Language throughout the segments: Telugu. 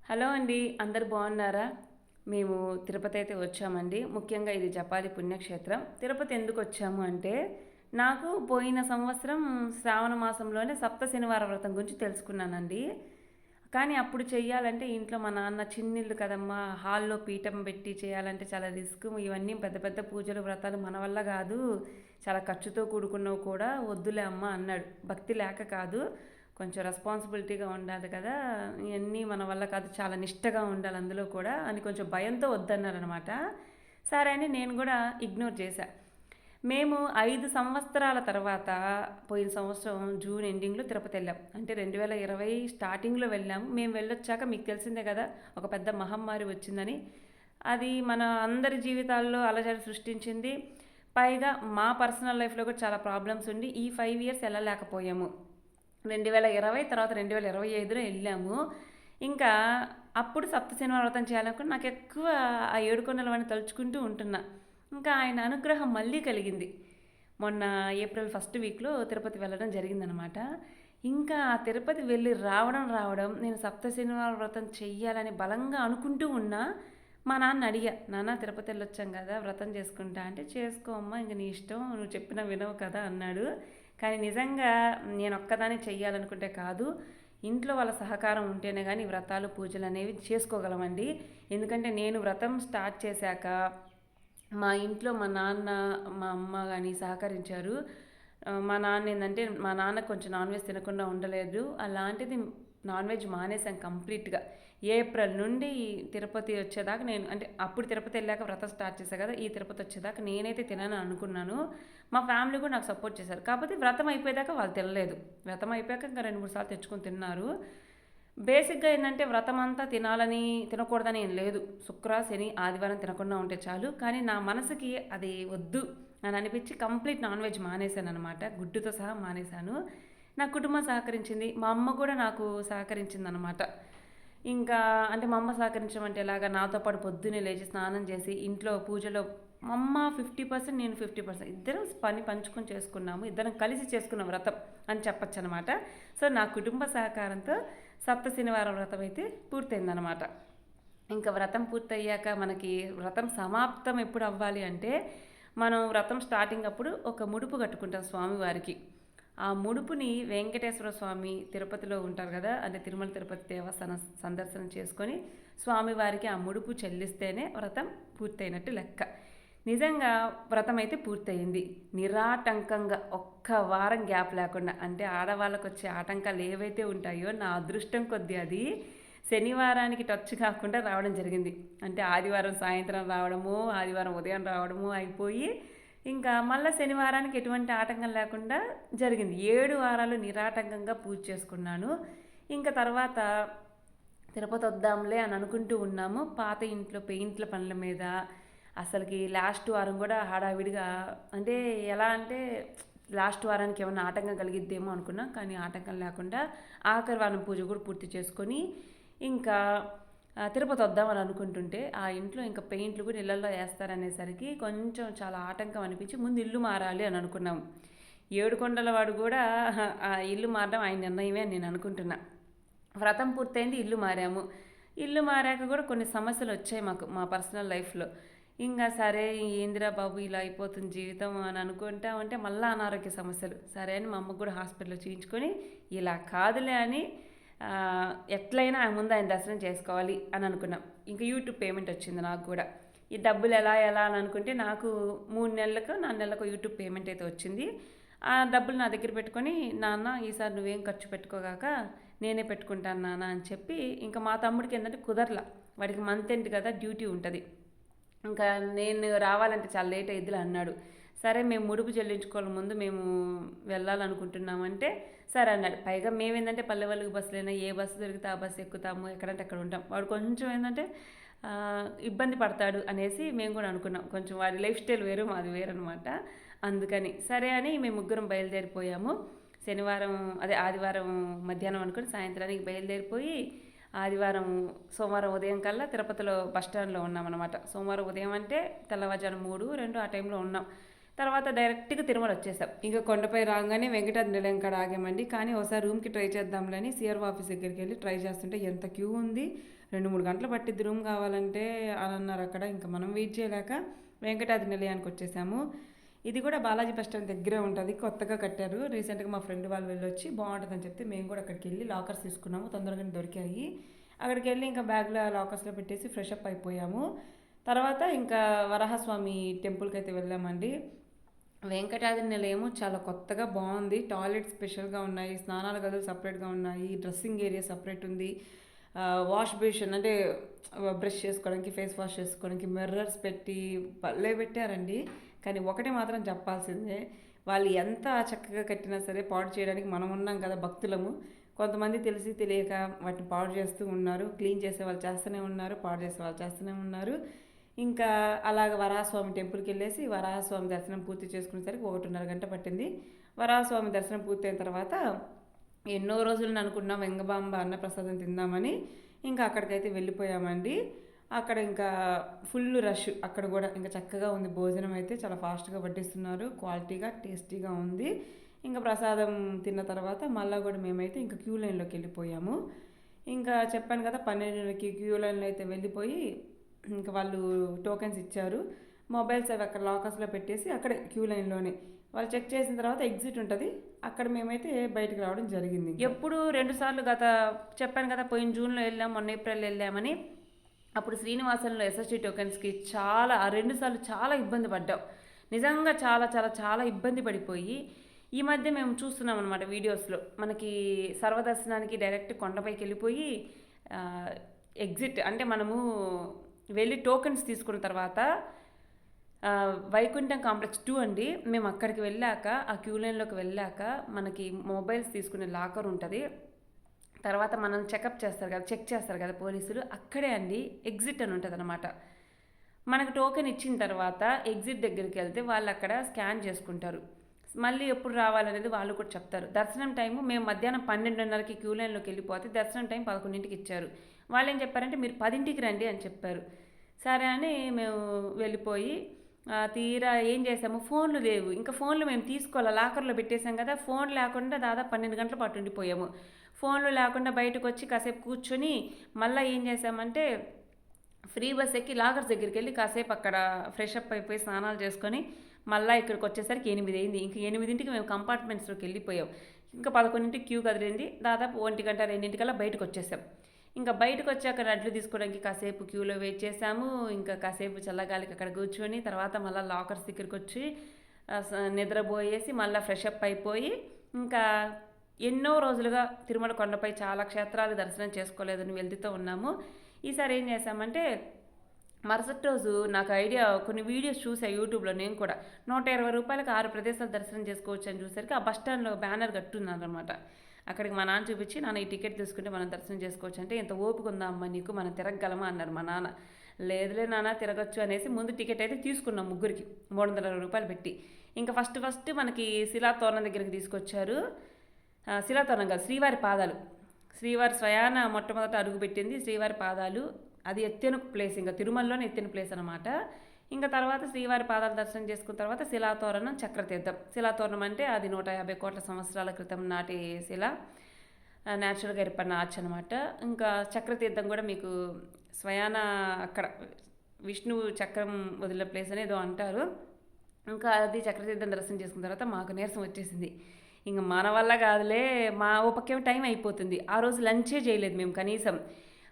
హలో అండి. అందరూ బాగున్నారా? మేము తిరుపతి అయితే వచ్చామండి. ముఖ్యంగా ఇది జపాలి పుణ్యక్షేత్రం. తిరుపతి ఎందుకు వచ్చాము అంటే, నాకు పోయిన సంవత్సరం శ్రావణ మాసంలోనే సప్త శనివార వ్రతం గురించి తెలుసుకున్నానండి. కానీ అప్పుడు చెయ్యాలంటే ఇంట్లో మా నాన్న చిన్నిల్లు కదమ్మా, హాల్‌లో పీఠం పెట్టి చేయాలంటే చాలా రిస్క్. ఇవన్నీ పెద్ద పెద్ద పూజలు, వ్రతాలు మన వల్ల కాదు. చాలా ఖర్చుతో కూడుకున్నవి కూడా వద్దులే అమ్మ అన్నాడు. భక్తి లేక కాదు. కొంచెం రెస్పాన్సిబిలిటీగా ఉండాలి కదా, ఇవన్నీ మన వల్ల కాదు, చాలా నిష్టగా ఉండాలి అందులో కూడా అని కొంచెం భయంతో వద్దన్నారనమాట. సరే అని నేను కూడా ఇగ్నోర్ చేశా. మేము 5 సంవత్సరాల తర్వాత పోయిన సంవత్సరం జూన్ ఎండింగ్లో తిరుపతి వెళ్ళాం. అంటే 2020 స్టార్టింగ్లో వెళ్ళాము. మేము వెళ్ళొచ్చాక మీకు తెలిసిందే కదా, ఒక పెద్ద మహమ్మారి వచ్చిందని. అది మన అందరి జీవితాల్లో అలజడి సృష్టించింది. పైగా మా పర్సనల్ లైఫ్లో కూడా చాలా ప్రాబ్లమ్స్ ఉండి ఈ 5 ఇయర్స్ వెళ్ళలేకపోయాము. 2020 తర్వాత 2025లో వెళ్ళాము. ఇంకా అప్పుడు సప్తశనివారం వ్రతం చేయాలనుకుని నాకు ఎక్కువ ఆ ఏడుకొండలవన్నీ తలుచుకుంటూ ఉంటున్నా. ఇంకా ఆయన అనుగ్రహం మళ్ళీ కలిగింది. మొన్న ఏప్రిల్ ఫస్ట్ వీక్లో తిరుపతి వెళ్ళడం జరిగిందనమాట. ఇంకా ఆ తిరుపతి వెళ్ళి రావడం నేను సప్తశనివారం వ్రతం చెయ్యాలని బలంగా అనుకుంటూ ఉన్నా. మా నాన్న అడిగా, నాన్న తిరుపతి వెళ్ళొచ్చాం కదా, వ్రతం చేసుకుంటా అంటే, చేసుకో అమ్మా, ఇంక నీ ఇష్టం, నువ్వు చెప్పినా వినవు కదా అన్నాడు. కానీ నిజంగా నేను ఒక్కదాన్ని చెయ్యాలనుకుంటే కాదు, ఇంట్లో వాళ్ళ సహకారం ఉంటేనే కానీ వ్రతాలు పూజలు అనేవి చేసుకోగలమండి. ఎందుకంటే నేను వ్రతం స్టార్ట్ చేశాక మా ఇంట్లో మా నాన్న, మా అమ్మ కానీ సహకరించారు. మా నాన్న ఏంటంటే, మా నాన్న కొంచెం నాన్ వెజ్ తినకుండా ఉండలేదు. అలాంటిది నాన్ వెజ్ మానేసాం కంప్లీట్గా. ఏప్రిల్ నుండి తిరుపతి వచ్చేదాకా నేను, అంటే అప్పుడు తిరుపతి వెళ్ళాక వ్రతం స్టార్ట్ చేశాను కదా, ఈ తిరుపతి వచ్చేదాకా నేనైతే తినని అనుకున్నాను. మా ఫ్యామిలీ కూడా నాకు సపోర్ట్ చేశారు. కాకపోతే వ్రతం అయిపోయేదాకా వాళ్ళు తినలేదు. వ్రతం అయిపోయాక ఇంకా 2 3 సార్లు తెచ్చుకొని తిన్నారు. బేసిక్గా ఏంటంటే, వ్రతం అంతా తినాలని తినకూడదని ఏం లేదు. శుక్ర శని ఆదివారం తినకుండా ఉంటే చాలు. కానీ నా మనసుకి అది వద్దు అని అనిపించి కంప్లీట్ నాన్ వెజ్ మానేశాను అనమాట. గుడ్డుతో సహా మానేశాను. నా కుటుంబం సహకరించింది, మా అమ్మ కూడా నాకు సహకరించింది అనమాట. ఇంకా అంటే మా అమ్మ సహకరించడం అంటే ఎలాగా, నాతో పాటు పొద్దున్నే లేచి స్నానం చేసి ఇంట్లో పూజలో మా అమ్మ 50%, నేను 50%, ఇద్దరం పని పంచుకొని చేసుకున్నాము. ఇద్దరం కలిసి చేసుకున్న వ్రతం అని చెప్పచ్చు అనమాట. సో నా కుటుంబ సహకారంతో సప్త శనివారం వ్రతం అయితే పూర్తయిందనమాట. ఇంకా వ్రతం పూర్తయ్యాక మనకి వ్రతం సమాప్తం ఎప్పుడు అవ్వాలి అంటే, మనం వ్రతం స్టార్టింగ్ అప్పుడు ఒక ముడుపు కట్టుకుంటాం స్వామివారికి. ఆ ముడుపుని వెంకటేశ్వర స్వామి తిరుపతిలో ఉంటారు కదా, అంటే తిరుమల తిరుపతి దేవస్థానం సందర్శనం చేసుకొని స్వామివారికి ఆ ముడుపు చెల్లిస్తేనే వ్రతం పూర్తయినట్టు లెక్క. నిజంగా వ్రతం అయితే పూర్తయింది నిరాటంకంగా, ఒక్క వారం గ్యాప్ లేకుండా. అంటే ఆడవాళ్ళకు వచ్చే ఆటంకాలు ఏవైతే ఉంటాయో, నా అదృష్టం కొద్దీ అది శనివారానికి టచ్ కాకుండా రావడం జరిగింది. అంటే ఆదివారం సాయంత్రం రావడము, ఆదివారం ఉదయం రావడము అయిపోయి, ఇంకా మళ్ళీ శనివారానికి ఎటువంటి ఆటంకం లేకుండా జరిగింది. 7 వారాలు నిరాటంకంగా పూజ చేసుకున్నాను. ఇంకా తర్వాత తిరుపతి వద్దాంలే అని అనుకుంటూ ఉన్నాము. పాత ఇంట్లో పెయింట్ల పనుల మీద అసలుకి లాస్ట్ వారం కూడా హడావిడిగా, అంటే ఎలా అంటే లాస్ట్ వారానికి ఏమైనా ఆటంకం కలిగిద్దేమో అనుకున్నాం. కానీ ఆటంకం లేకుండా ఆఖరి వారం పూజ కూడా పూర్తి చేసుకొని ఇంకా తిరుపతి వద్దామని అనుకుంటుంటే, ఆ ఇంట్లో ఇంకా పెయింట్లు కూడా ఇళ్లలో వేస్తారనేసరికి కొంచెం చాలా ఆటంకం అనిపించి ముందు ఇల్లు మారాలి అని అనుకున్నాం. ఏడుకొండల వాడు కూడా ఆ ఇల్లు మారడం ఆయన నిర్ణయమే అని నేను అనుకుంటున్నా. వ్రతం పూర్తయింది, ఇల్లు మారాము. ఇల్లు మారాక కూడా కొన్ని సమస్యలు వచ్చాయి మాకు మా పర్సనల్ లైఫ్లో. ఇంకా సరే ఏందిరా బాబు ఇలా అయిపోతుంది జీవితం అని అనుకుంటా ఉంటే మళ్ళీ అనారోగ్య సమస్యలు. సరే అని మా అమ్మకు కూడా హాస్పిటల్లో చూయించుకొని, ఇలా కాదులే అని ఎట్లయినా ముందు ఆయన దర్శనం చేసుకోవాలి అని అనుకున్నాం. ఇంకా యూట్యూబ్ పేమెంట్ వచ్చింది నాకు కూడా. ఈ డబ్బులు ఎలా అని అనుకుంటే, నాకు 3 నెలలకు 4 నెలలకు యూట్యూబ్ పేమెంట్ అయితే వచ్చింది. ఆ డబ్బులు నా దగ్గర పెట్టుకొని, నాన్న ఈసారి నువ్వేం ఖర్చు పెట్టుకోగాక నేనే పెట్టుకుంటాను నాన్న అని చెప్పి, ఇంకా మా తమ్ముడికి ఏంటంటే కుదరలా, వాడికి మంత్ ఎండ్ కదా డ్యూటీ ఉంటుంది. ఇంకా నేను రావాలంటే చాలా లేట్ అయ్యిద్దిలే అన్నాడు. సరే మేము ముడుపు చెల్లించుకోవాలి ముందు, మేము వెళ్ళాలనుకుంటున్నామంటే సరే అన్నాడు. పైగా మేమేంటంటే పల్లె వెలుగు బస్సులైనా ఏ బస్సు దొరికితే ఆ బస్సు ఎక్కుతాము, ఎక్కడంటే అక్కడ ఉంటాం. వాడు కొంచెం ఏంటంటే ఇబ్బంది పడతాడు అనేసి మేము కూడా అనుకున్నాం. కొంచెం వాడి లైఫ్ స్టైల్ వేరు, మాది వేరనమాట. అందుకని సరే అని మేము ముగ్గురం బయలుదేరిపోయాము. శనివారం అదే ఆదివారం మధ్యాహ్నం అనుకుని సాయంత్రానికి బయలుదేరిపోయి, ఆదివారం సోమవారం ఉదయం కల్లా తిరుపతిలో బస్టాండ్లో ఉన్నామన్నమాట. సోమవారం ఉదయం అంటే తెల్లవారుజాము 3, 2 ఆ టైంలో ఉన్నాం. తర్వాత డైరెక్ట్గా తిరుమల వచ్చేసాం. ఇంకా కొండపై రాగానే వెంకటాద్రి నిలయం కాడ ఆగామండి. కానీ ఒకసారి రూమ్కి ట్రై చేద్దాంలని సిఆర్ఓ ఆఫీస్ దగ్గరికి వెళ్ళి ట్రై చేస్తుంటే ఎంత క్యూ ఉంది. 2-3 గంటలు పట్టిద్ది రూమ్ కావాలంటే అని అన్నారు అక్కడ. ఇంకా మనం వెయిట్ చేయలేక వెంకటాద్రి నిలయానికి వచ్చేసాము. ఇది కూడా బాలాజీ బస్ స్టాండ్ దగ్గరే ఉంటుంది, కొత్తగా కట్టారు. రీసెంట్గా మా ఫ్రెండ్ వాళ్ళు వెళ్ళొచ్చి బాగుంటుందని చెప్తే మేము కూడా అక్కడికి వెళ్ళి లాకర్స్ తీసుకున్నాము, తొందరగానే దొరికాయి. అక్కడికి వెళ్ళి ఇంకా బ్యాగ్లో లాకర్స్లో పెట్టేసి ఫ్రెష్ అప్ అయిపోయాము. తర్వాత ఇంకా వరాహస్వామి టెంపుల్కి అయితే వెళ్ళామండి. వెంకటాద్రి నిలయము చాలా కొత్తగా బాగుంది. టాయిలెట్ స్పెషల్గా ఉన్నాయి, స్నానాల గదులు సపరేట్గా ఉన్నాయి, డ్రెస్సింగ్ ఏరియా సపరేట్ ఉంది, వాష్ బేషన్ అంటే బ్రష్ చేసుకోవడానికి, ఫేస్ వాష్ చేసుకోవడానికి మిర్రర్స్ పెట్టి భలే పెట్టారండి. కానీ ఒకటి మాత్రం చెప్పాల్సిందే, వాళ్ళు ఎంత చక్కగా కట్టినా సరే పాడు చేయడానికి మనం ఉన్నాం కదా భక్తులము. కొంతమంది తెలిసి తెలియక వాటిని పాడు చేస్తూ ఉన్నారు. క్లీన్ చేసే వాళ్ళు చేస్తూనే ఉన్నారు, పాడు చేసే వాళ్ళు చేస్తూనే ఉన్నారు. ఇంకా అలాగ వరాహస్వామి టెంపుల్కి వెళ్ళేసి వరాహస్వామి దర్శనం పూర్తి చేసుకునేసరికి 1:30 గంట పట్టింది. వరాహస్వామి దర్శనం పూర్తయిన తర్వాత ఎన్నో రోజులను అనుకున్నాం వెంగబాంబ అన్నప్రసాదం తిందామని. ఇంకా అక్కడికైతే వెళ్ళిపోయామండి. అక్కడ ఇంకా ఫుల్ రష్. అక్కడ కూడా ఇంకా చక్కగా ఉంది, భోజనం అయితే చాలా ఫాస్ట్గా వడ్డిస్తున్నారు, క్వాలిటీగా టేస్టీగా ఉంది. ఇంకా ప్రసాదం తిన్న తర్వాత మళ్ళీ కూడా మేమైతే ఇంకా క్యూ లైన్లోకి వెళ్ళిపోయాము. ఇంకా చెప్పాను కదా 12కి క్యూ లైన్లో అయితే వెళ్ళిపోయి ఇంకా వాళ్ళు టోకెన్స్ ఇచ్చారు. మొబైల్స్ అవి అక్కడ లాకర్స్లో పెట్టేసి అక్కడే క్యూ లైన్లోనే వాళ్ళు చెక్ చేసిన తర్వాత ఎగ్జిట్ ఉంటుంది, అక్కడ మేమైతే బయటకు రావడం జరిగింది. ఎప్పుడు 2 సార్లు చెప్పాను కదా, పోయిన జూన్లో వెళ్ళాం, మొన్న ఏప్రిల్ వెళ్ళామని. అప్పుడు శ్రీనివాసంలో ఎస్ఎస్టీ టోకెన్స్కి ఆ 2 సార్లు చాలా ఇబ్బంది పడ్డాం. నిజంగా చాలా చాలా చాలా ఇబ్బంది పడిపోయి ఈ మధ్య మేము చూస్తున్నాం అనమాట వీడియోస్లో. మనకి సర్వదర్శనానికి డైరెక్ట్ కొండపైకి వెళ్ళిపోయి ఎగ్జిట్ అంటే మనము వెళ్ళి టోకెన్స్ తీసుకున్న తర్వాత వైకుంఠం కాంప్లెక్స్ 2 అండి. మేము అక్కడికి వెళ్ళాక ఆ క్యూ లైన్లోకి వెళ్ళాక మనకి మొబైల్స్ తీసుకునే లాకర్ ఉంటుంది. తర్వాత మనం చెక్ చేస్తారు కదా పోలీసులు, అక్కడే అండి ఎగ్జిట్ అని ఉంటుంది అనమాట. మనకు టోకెన్ ఇచ్చిన తర్వాత ఎగ్జిట్ దగ్గరికి వెళ్తే వాళ్ళు అక్కడ స్కాన్ చేసుకుంటారు. మళ్ళీ ఎప్పుడు రావాలనేది వాళ్ళు కూడా చెప్తారు. దర్శనం టైము మేము మధ్యాహ్నం 12:30కి క్యూ లైన్లోకి వెళ్ళిపోతే దర్శనం టైం 11కి ఇచ్చారు. వాళ్ళు ఏం చెప్పారంటే మీరు 10కి రండి అని చెప్పారు. సరే అని మేము వెళ్ళిపోయి తీరా ఏం చేసాము, ఫోన్లు లేవు. ఇంకా ఫోన్లు మేము తీసుకోవాలి, లాకర్లో పెట్టేసాం కదా. ఫోన్ లేకుండా దాదాపు 12 గంటల పాటు ఉండిపోయాము. ఫోన్లు లేకుండా బయటకు వచ్చి కాసేపు కూర్చొని మళ్ళీ ఏం చేసామంటే ఫ్రీ బస్ ఎక్కి లాకర్స్ దగ్గరికి వెళ్ళి కాసేపు అక్కడ ఫ్రెష్ అప్ అయిపోయి స్నానాలు చేసుకొని మళ్ళీ ఇక్కడికి వచ్చేసరికి 8 అయింది. ఇంక 8కి మేము కంపార్ట్మెంట్స్లోకి వెళ్ళిపోయాం. ఇంకా 11కి క్యూ కదిలింది. దాదాపు 1 గంట 2కల్లా బయటకు వచ్చేసాం. ఇంకా బయటకు వచ్చాక లడ్లు తీసుకోవడానికి కాసేపు క్యూలో వెయిట్ చేసాము. ఇంకా కాసేపు చల్లగాలికి అక్కడ కూర్చొని తర్వాత మళ్ళీ లాకర్స్ దగ్గరికి వచ్చి నిద్రపోయేసి మళ్ళీ ఫ్రెష్ అప్ అయిపోయి ఇంకా ఎన్నో రోజులుగా తిరుమల కొండపై చాలా క్షేత్రాలు దర్శనం చేసుకోలేదని వెళ్తూ ఉన్నాము. ఈసారి ఏం చేసామంటే మరుసటి రోజు నాకు ఐడియా, కొన్ని వీడియోస్ చూసా యూట్యూబ్లో. నేను కూడా 120 రూపాయలకు 6 ప్రదేశాలు దర్శనం చేసుకోవచ్చు అని చూసరికి ఆ బస్ స్టాండ్లో బ్యానర్ కట్టున్నారనమాట. అక్కడికి మా నాన్న చూపించి, నాన్న ఈ టికెట్ తీసుకుంటే మనం దర్శనం చేసుకోవచ్చు అంటే, ఎంత ఓపిక ఉందా అమ్మ నీకు, మనం తిరగగలమా అన్నారు మా నాన్న. లేదులే నాన్న తిరగచ్చు అనేసి ముందు టికెట్ అయితే తీసుకున్నాం ముగ్గురికి 320 రూపాయలు పెట్టి. ఇంకా ఫస్ట్ మనకి శిలాతోరణం దగ్గరికి తీసుకొచ్చారు. శిలాతోరణం కాదు, శ్రీవారి పాదాలు. శ్రీవారి స్వయాన మొట్టమొదట అడుగు పెట్టింది శ్రీవారి పాదాలు. అది ఎత్తైన ప్లేస్, ఇంకా తిరుమలలోనే ఎత్తైన ప్లేస్ అనమాట. ఇంకా తర్వాత శ్రీవారి పాదాలు దర్శనం చేసుకున్న తర్వాత శిలాతోరణం, చక్రతీర్థం. శిలాతోరణం అంటే అది 150 కోట్ల సంవత్సరాల క్రితం నాటి శిల, న్యాచురల్గా ఏర్పడిన ఆర్చ్ అనమాట. ఇంకా చక్రతీర్థం కూడా మీకు స్వయాన అక్కడ విష్ణువు చక్రం వదిలిన ప్లేస్ అనేదో అంటారు. ఇంకా అది చక్రతీర్థం దర్శనం చేసుకున్న తర్వాత మాకు నీరసం వచ్చేసింది. ఇంక మన వల్ల కాదులే, మా ఓ పక్కేమో టైం అయిపోతుంది. ఆ రోజు లంచే చేయలేదు మేము కనీసం.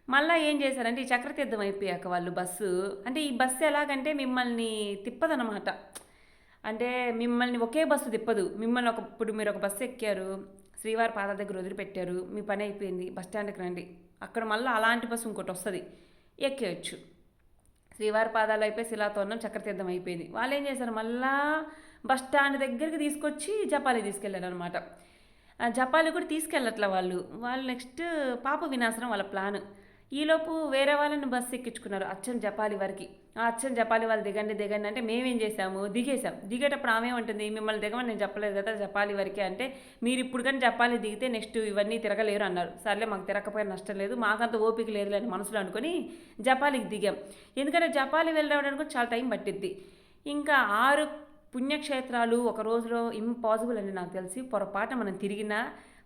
మళ్ళీ ఏం చేశారంటే ఈ చక్రతీర్థం అయిపోయాక వాళ్ళు బస్సు, అంటే ఈ బస్సు ఎలాగంటే మిమ్మల్ని తిప్పదనమాట. అంటే మిమ్మల్ని ఒకే బస్సు తిప్పదు. మిమ్మల్ని ఇప్పుడు మీరు ఒక బస్సు ఎక్కారు, శ్రీవారి పాదాల దగ్గర వదిలిపెట్టారు, మీ పని అయిపోయింది, బస్ స్టాండ్కి రండి, అక్కడ మళ్ళీ అలాంటి బస్సు ఇంకోటి వస్తుంది, ఎక్కేయచ్చు. శ్రీవారి పాదాలు అయిపోయి శిలాతోరణం, చక్రతీర్థం అయిపోయింది. వాళ్ళు ఏం చేశారు, మళ్ళా బస్ స్టాండ్ దగ్గరికి తీసుకొచ్చి జపాలి తీసుకెళ్ళారు అనమాట. జపాలి కూడా తీసుకెళ్ళట్ల వాళ్ళు నెక్స్ట్ పాప వినాశనం వాళ్ళ ప్లాన్. ఈలోపు వేరే వాళ్ళని బస్సు ఎక్కించుకున్నారు అచ్చం జపాలి వరకు. ఆ అచ్చం జపాలి వాళ్ళు దిగండి అంటే మేమేం చేసాము, దిగేటప్పుడు ఆమె ఉంటుంది, మిమ్మల్ని దిగమని నేను చెప్పలేదు కదా జపాలి వరకే అంటే, మీరు ఇప్పుడు కానీ జపాలి దిగితే నెక్స్ట్ ఇవన్నీ తిరగలేరు అన్నారు. సర్లే మాకు తిరగకపోయినా నష్టం లేదు, మాకంత ఓపిక లేదు అని మనసులో అనుకుని జపాలికి దిగాం. ఎందుకంటే జపాలి వెళ్ళడానికి కూడా చాలా టైం పట్టిద్ది. ఇంకా 6 పుణ్యక్షేత్రాలు ఒక రోజులో ఇంపాసిబుల్ అని నాకు తెలిసి. పొరపాటు మనం తిరిగినా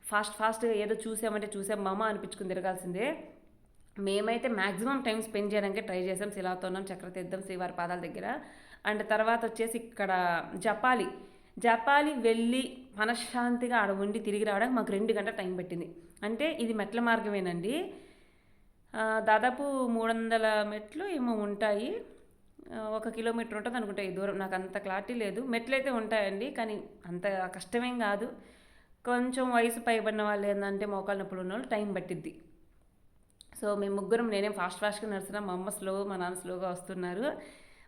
ఫాస్ట్గా ఏదో చూసాం మామ అనిపించుకుని తిరగాల్సిందే. మేమైతే మ్యాక్సిమం టైం స్పెండ్ చేయడానికి ట్రై చేసాం. శిలాతోరణం, చక్రతీర్థం, శ్రీవారి పాదాల దగ్గర. అండ్ తర్వాత వచ్చేసి ఇక్కడ జపాలి వెళ్ళి మనశ్శాంతిగా ఆడ ఉండి తిరిగి రావడానికి మాకు 2 గంటల టైం పట్టింది. అంటే ఇది మెట్ల మార్గమేనండి. దాదాపు 300 మెట్లు ఏమో ఉంటాయి. 1 కిలోమీటర్ ఉంటుంది అనుకుంటా ఈ దూరం. నాకు అంత క్లారిటీ లేదు. మెట్లయితే ఉంటాయండి, కానీ అంత కష్టమేం కాదు. కొంచెం వయసు పైబడిన వాళ్ళు ఏంటంటే మోకాళ్ళ నొప్పులు ఉన్న వాళ్ళు టైం పట్టిద్ది. సో మేము ముగ్గురం, నేనేం ఫాస్ట్గా నడుస్తున్నా, మా అమ్మ స్లో, మా నాన్న స్లోగా వస్తున్నారు.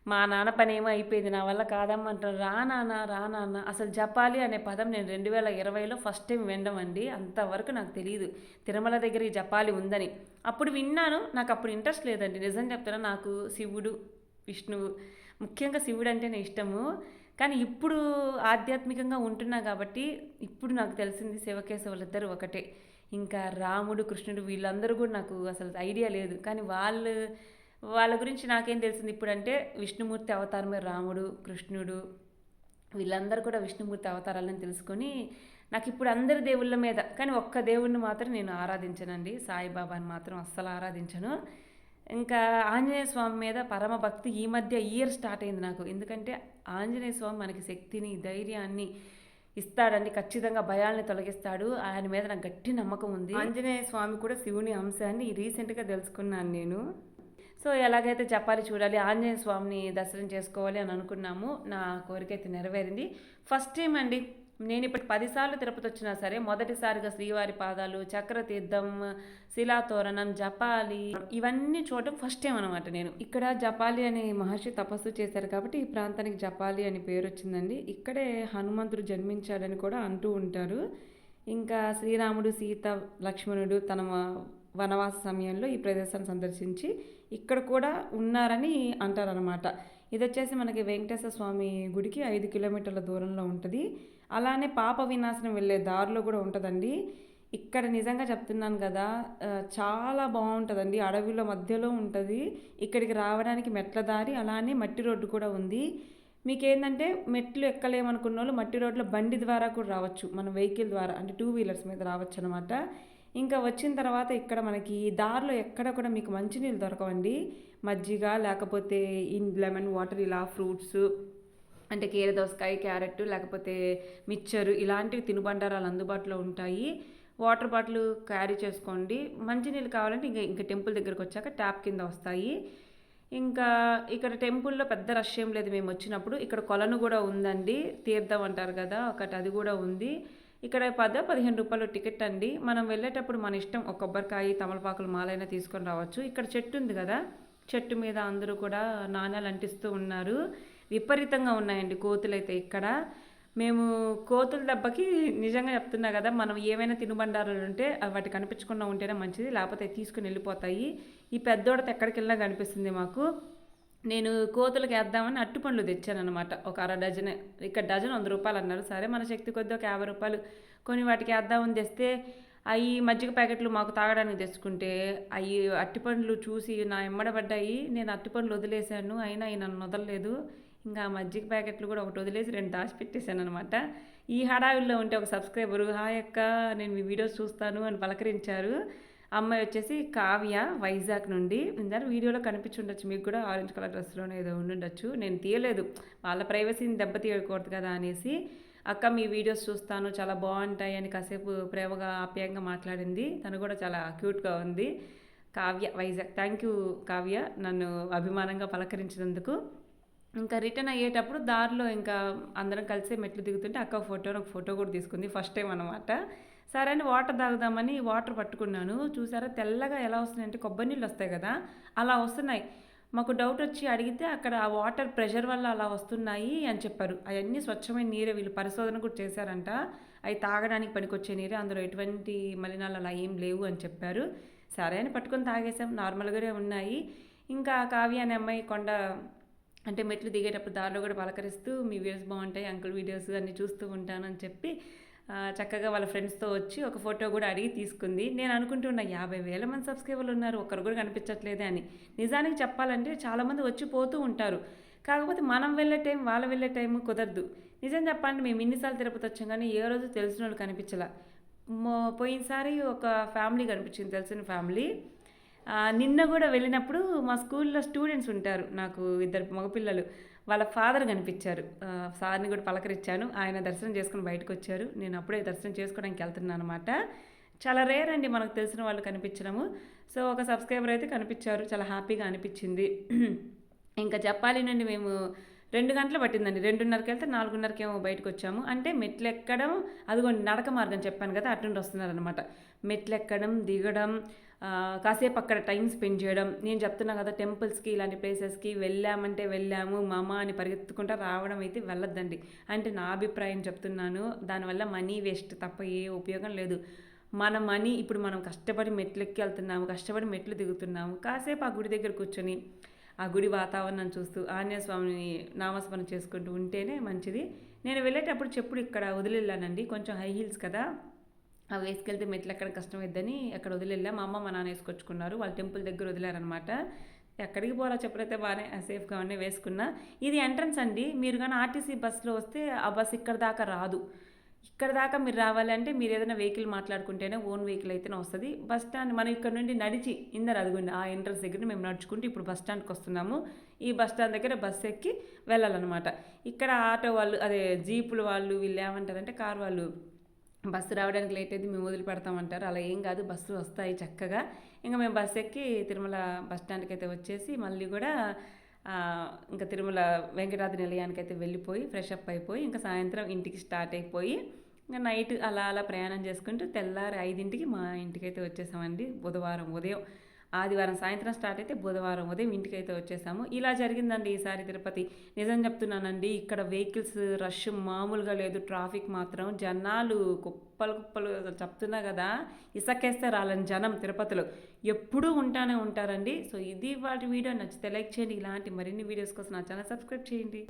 మా నాన్న పని ఏమో అయిపోయింది, నా వల్ల కాదమ్మంటారు. రా నాన్న. అసలు జపాలి అనే పదం నేను 2020లో ఫస్ట్ టైం వినడం అండి. అంతవరకు నాకు తెలియదు తిరుమల దగ్గర ఈ జపాలి ఉందని. అప్పుడు విన్నాను, నాకు అప్పుడు ఇంట్రెస్ట్ లేదండి. నిజం చెప్తున్నా, నాకు శివుడు, విష్ణువు, ముఖ్యంగా శివుడు అంటేనే ఇష్టము. కానీ ఇప్పుడు ఆధ్యాత్మికంగా ఉంటున్నా కాబట్టి ఇప్పుడు నాకు తెలిసింది శివకేశవులిద్దరూ ఒకటే. ఇంకా రాముడు, కృష్ణుడు వీళ్ళందరూ కూడా నాకు అసలు ఐడియా లేదు. కానీ వాళ్ళ గురించి నాకేం తెలిసింది ఇప్పుడంటే, విష్ణుమూర్తి అవతారమే రాముడు, కృష్ణుడు, వీళ్ళందరూ కూడా విష్ణుమూర్తి అవతారాలని తెలుసుకొని నాకు ఇప్పుడు అందరి దేవుళ్ళ మీద, కానీ ఒక్క దేవుడిని మాత్రం నేను ఆరాధించనండి. సాయిబాబాని మాత్రం అస్సలు ఆరాధించను. ఇంకా ఆంజనేయ స్వామి మీద పరమ భక్తి ఈ మధ్య ఇయర్ స్టార్ట్ అయింది నాకు. ఎందుకంటే ఆంజనేయ స్వామి మనకి శక్తిని, ధైర్యాన్ని ఇస్తాడండి. ఖచ్చితంగా భయాల్ని తొలగిస్తాడు. ఆయన మీద నాకు గట్టి నమ్మకం ఉంది. ఆంజనేయ స్వామి కూడా శివుని అంశాన్ని రీసెంట్గా తెలుసుకున్నాను నేను. సో ఎలాగైతే జపాలి చూడాలి, ఆంజనేయ స్వామిని దర్శనం చేసుకోవాలి అని అనుకున్నాము. నా కోరిక అయితే నెరవేరింది. ఫస్ట్ టైం అండి, నేను ఇప్పుడు 10 సార్లు తిరుపతి వచ్చినా సరే మొదటిసారిగా శ్రీవారి పాదాలు, చక్రతీర్థం, శిలాతోరణం, జపాలి ఇవన్నీ చూడటం ఫస్ట్ టైం అనమాట. నేను ఇక్కడ జపాలి అనే మహర్షి తపస్సు చేశారు కాబట్టి ఈ ప్రాంతానికి జపాలి అని పేరు వచ్చిందండి. ఇక్కడే హనుమంతుడు జన్మించాడని కూడా అంటూ ఉంటారు. ఇంకా శ్రీరాముడు, సీత, లక్ష్మణుడు తన వనవాస సమయంలో ఈ ప్రదేశాన్ని సందర్శించి ఇక్కడ కూడా ఉన్నారని అంటారనమాట. ఇది వచ్చేసి మనకి వెంకటేశ్వర స్వామి గుడికి 5 కిలోమీటర్ల దూరంలో ఉంటుంది. అలానే పాప వినాశనం వెళ్ళే దారిలో కూడా ఉంటుందండి. ఇక్కడ నిజంగా చెప్తున్నాను కదా, చాలా బాగుంటుందండి. అడవిలో మధ్యలో ఉంటుంది. ఇక్కడికి రావడానికి మెట్ల దారి, అలానే మట్టి రోడ్డు కూడా ఉంది. మీకేంటంటే మెట్లు ఎక్కలేమనుకున్న వాళ్ళు మట్టి రోడ్లో బండి ద్వారా కూడా రావచ్చు, మన వెహికల్ ద్వారా, అంటే 2 వీలర్స్ మీద రావచ్చు అనమాట. ఇంకా వచ్చిన తర్వాత ఇక్కడ మనకి దారిలో ఎక్కడ కూడా మీకు మంచినీళ్ళు దొరకవండి. మజ్జిగ లేకపోతే లెమన్ వాటర్, ఇలా ఫ్రూట్స్ అంటే కీరదోసకాయ, క్యారెట్, లేకపోతే మిక్చరు ఇలాంటివి తినుబండారాలు అందుబాటులో ఉంటాయి. వాటర్ బాటిల్ క్యారీ చేసుకోండి. మంచినీళ్ళు కావాలంటే ఇంకా టెంపుల్ దగ్గరకు వచ్చాక ట్యాప్ కింద వస్తాయి. ఇంకా ఇక్కడ టెంపుల్లో పెద్ద రష్ ఏం లేదు మేము వచ్చినప్పుడు. ఇక్కడ కొలను కూడా ఉందండి, తీర్థం అంటారు కదా ఒకటి, అది కూడా ఉంది. ఇక్కడ 10-15 రూపాయలు టికెట్ అండి. మనం వెళ్ళేటప్పుడు మన ఇష్టం, ఒక కొబ్బరికాయ, తమలపాకులు, మాలైనా తీసుకొని రావచ్చు. ఇక్కడ చెట్టు ఉంది కదా, చెట్టు మీద అందరూ కూడా నాణ్యాలు అంటిస్తూ ఉన్నారు. విపరీతంగా ఉన్నాయండి కోతులు అయితే ఇక్కడ. మేము కోతుల దెబ్బకి నిజంగా చెప్తున్నా కదా, మనం ఏమైనా తినుబండారాలు ఉంటే వాటి కనిపించకుండా ఉంటేనే మంచిది, లేకపోతే తీసుకుని వెళ్ళిపోతాయి. ఈ పెద్దోడత ఎక్కడికి వెళ్ళినా కనిపిస్తుంది మాకు. నేను కోతులకు వేద్దామని అట్టుపండ్లు తెచ్చాను అనమాట, ఒక 1/2 డజన్. ఇక్కడ డజన్ 100 రూపాయలు అన్నారు. సరే మన శక్తి కొద్ది ఒక 50 రూపాయలు కొని వాటికి వేద్దామని తెస్తే, అవి మజ్జిగ ప్యాకెట్లు మాకు తాగడానికి తెచ్చుకుంటే అవి అట్టిపండ్లు చూసి నా ఎమ్మడబడ్డాయి. నేను అట్టిపండ్లు వదిలేశాను, అయినా అవి నన్ను వదలలేదు. ఇంకా మజ్జిగ ప్యాకెట్లు కూడా ఒకటి వదిలేసి 2 దాచిపెట్టేశాను అనమాట. ఈ హడావిల్లో ఉంటే ఒక సబ్స్క్రైబరు, హాయ్ అక్క, నేను మీ వీడియోస్ చూస్తాను అని పలకరించారు. అమ్మాయి వచ్చేసి కావ్య, వైజాగ్ నుండి. ఇందాక వీడియోలో కనిపించుండొచ్చు మీకు కూడా, ఆరెంజ్ కలర్ డ్రెస్లోనే ఏదో ఉండుండొచ్చు. నేను తీయలేదు, వాళ్ళ ప్రైవసీని దెబ్బతీయకూడదు కదా అనేసి. అక్క మీ వీడియోస్ చూస్తాను, చాలా బాగుంటాయి అని కాసేపు ప్రేమగా ఆప్యాయంగా మాట్లాడింది. తను కూడా చాలా క్యూట్గా ఉంది. కావ్య, వైజాగ్. థ్యాంక్ యూ కావ్య, నన్ను అభిమానంగా పలకరించినందుకు. ఇంకా రిటర్న్ అయ్యేటప్పుడు దారిలో ఇంకా అందరం కలిసి మెట్లు దిగుతుంటే అక్క ఒక ఫోటో కూడా తీసుకుంది. ఫస్ట్ టైం అనమాట. సరే అని వాటర్ తాగుదామని వాటర్ పట్టుకున్నాను. చూసారా తెల్లగా ఎలా వస్తున్నాయంటే కొబ్బరి నీళ్ళు వస్తాయి కదా, అలా వస్తున్నాయి. మాకు డౌట్ వచ్చి అడిగితే అక్కడ ఆ వాటర్ ప్రెషర్ వల్ల అలా వస్తున్నాయి అని చెప్పారు. అవన్నీ స్వచ్ఛమైన నీరే, వీళ్ళు పరిశోధన కూడా చేశారంట. అవి తాగడానికి పనికొచ్చే నీరే, అందులో ఎటువంటి మలినాలు అలా ఏం లేవు అని చెప్పారు. సరే అని పట్టుకొని తాగేసాం, నార్మల్గానే ఉన్నాయి. ఇంకా కావ్య అనే అమ్మాయి అంటే మెట్లు దిగేటప్పుడు దారిలో కూడా పలకరిస్తూ మీ వీడియోస్ బాగుంటాయి అంకుల్, వీడియోస్ అన్నీ చూస్తూ ఉంటాను అని చెప్పి చక్కగా వాళ్ళ ఫ్రెండ్స్తో వచ్చి ఒక ఫోటో కూడా అడిగి తీసుకుంది. నేను అనుకుంటున్నా 50,000 మంది సబ్స్క్రైబర్లు ఉన్నారు, ఒక్కరు కూడా కనిపించట్లేదే అని. నిజానికి చెప్పాలంటే చాలామంది వచ్చి పోతూ ఉంటారు. కాకపోతే మనం వెళ్ళే టైం, వాళ్ళు వెళ్ళే టైం కుదరదు. నిజం చెప్పండి, మేము ఇన్నిసార్లు తిరుపతి వచ్చాం కానీ ఏ రోజు తెలిసిన వాళ్ళు కనిపించలా. పోయినసారి ఒక ఫ్యామిలీ కనిపించింది, తెలిసిన ఫ్యామిలీ. నిన్న గూడా వెళ్ళినప్పుడు మా స్కూల్‌లో స్టూడెంట్స్ ఉంటారు. నాకు ఇద్దరు మగపిల్లలు. వాళ్ళ ఫాదర్ కనిపిచ్చారు. సార్‌ని గూడా పలకరించాను. ఆయన దర్శనం చేసుకొని బయటకొచ్చారు. నేను అప్పుడే దర్శనం చేసుకోవడానికి ఎళ్తున్నాననమాట. చాలా రేర్ అండి మనకు తెలిసిన వాళ్ళు కనిపించడము. సో, ఒక సబ్‌స్క్రైబర్ అయితే కనిపిచ్చారు. చాలా హ్యాపీగా అనిపిచ్చింది. ఇంకా జపాలి నుండి మేము 2 గంటలు పట్టిందండి. 2:30కెళ్తే 4:30కేమో బయటకొచ్చాము. అంటే మెట్లెక్కడం, అదిగోండి నడక మార్గం చెప్పాను కదా! అటు నుండి వస్తున్నారనమాట. మెట్లెక్కడం, దిగడం, కాసేపు అక్కడ టైం స్పెండ్ చేయడం. నేను చెప్తున్నా కదా! టెంపుల్స్‌కి ఇలాంటి ప్లేసెస్‌కి వెళ్ళామంటే వెళ్ళాము, మమ అని పరిగెత్తుకుంటా రావడం అయితే వెళ్ళొద్దండి. అంటే నా అభిప్రాయం చెప్తున్నాను. దానివల్ల మనీ వేస్ట్ తప్ప ఏ ఉపయోగం లేదు. మన మనీ ఇప్పుడు మనం కష్టపడి మెట్లెక్కి వెళ్తున్నాము, కష్టపడి మెట్లు దిగుతున్నాము. కాసేపు ఆ గుడి దగ్గర కూర్చొని ఆ గుడి వాతావరణం చూస్తూ ఆంజనేయ స్వామిని నామస్మరణ చేసుకుంటూ ఉంటేనే మంచిది. నేను వెళ్ళేటప్పుడు చెప్పులు ఇక్కడ వదిలెళ్ళానండి. కొంచెం హై హీల్స్ కదా! అవి వేసుకెళ్తే మెట్లు ఎక్కడం కష్టమైద్దని అక్కడ వదిలెళ్ళా. మా అమ్మ, మా నాన్న వేసుకొచ్చుకున్నారు. వాళ్ళు టెంపుల్ దగ్గర వదిలారనమాట. ఎక్కడికి పోవాలో చెప్పులైతే బాగానే సేఫ్‌గానే వేసుకున్నా. ఇది ఎంట్రన్స్ అండి. మీరు గాని ఆర్టీసీ బస్‌లో వస్తే ఆ బస్ ఇక్కడి దాకా రాదు. ఇక్కడ దాకా మీరు రావాలంటే మీరు ఏదైనా వెహికల్ మాట్లాడుకుంటేనే ఓన్ వెహికల్ అయితేనే వస్తది. బస్ స్టాండ్ మనం ఇక్కడ నుండి నడిచి అదిగోండి ఆ ఎంట్రన్స్ దగ్గర మేము నడుచుకుంటూ ఇప్పుడు బస్ స్టాండ్‌కి వస్తున్నాము. ఈ బస్ స్టాండ్ దగ్గర బస్ ఎక్కి వెళ్ళాలన్నమాట. ఇక్కడ ఆటో వాళ్ళు అదే జీపులు వాళ్ళు వీళ్ళు ఏమంటారంటే కారు వాళ్ళు బస్సు రావడానికి లేట్ అయితే మేము వదిలిపెడతామంటారు. అలా ఏం కాదు, బస్సులు వస్తాయి చక్కగా. ఇంక మేము బస్ ఎక్కి తిరుమల బస్ స్టాండ్‌కి అయితే వచ్చేసి మళ్ళీ కూడా ఇంకా తిరుమల వెంకటాద్రి నిలయానికైతే వెళ్ళిపోయి ఫ్రెష్ అప్ అయిపోయి ఇంకా సాయంత్రం ఇంటికి స్టార్ట్ అయిపోయి ఇంకా నైట్ అలా అలా ప్రయాణం చేసుకుంటూ తెల్లారి 5కి మా ఇంటికైతే వచ్చేసామండి. బుధవారం ఉదయం, ఆదివారం సాయంత్రం స్టార్ట్ అయితే బుధవారం ఉదయం ఇంటికైతే వచ్చేసాము. ఇలా జరిగిందండి ఈసారి తిరుపతి. నిజం చెప్తున్నానండి, ఇక్కడ వెహికల్స్ రష్ మామూలుగా లేదు. ట్రాఫిక్ మాత్రం జనాలు కుప్పలు కుప్పలు, అసలు చెప్తున్నా కదా, ఇసకేస్తే రాలని జనం తిరుపతిలో ఎప్పుడూ ఉంటానే ఉంటారండి. సో ఇది వాటి వీడియో, నచ్చితే లైక్ చేయండి. ఇలాంటి మరిన్ని వీడియోస్ కోసం నా ఛానల్ సబ్స్క్రైబ్ చేయండి.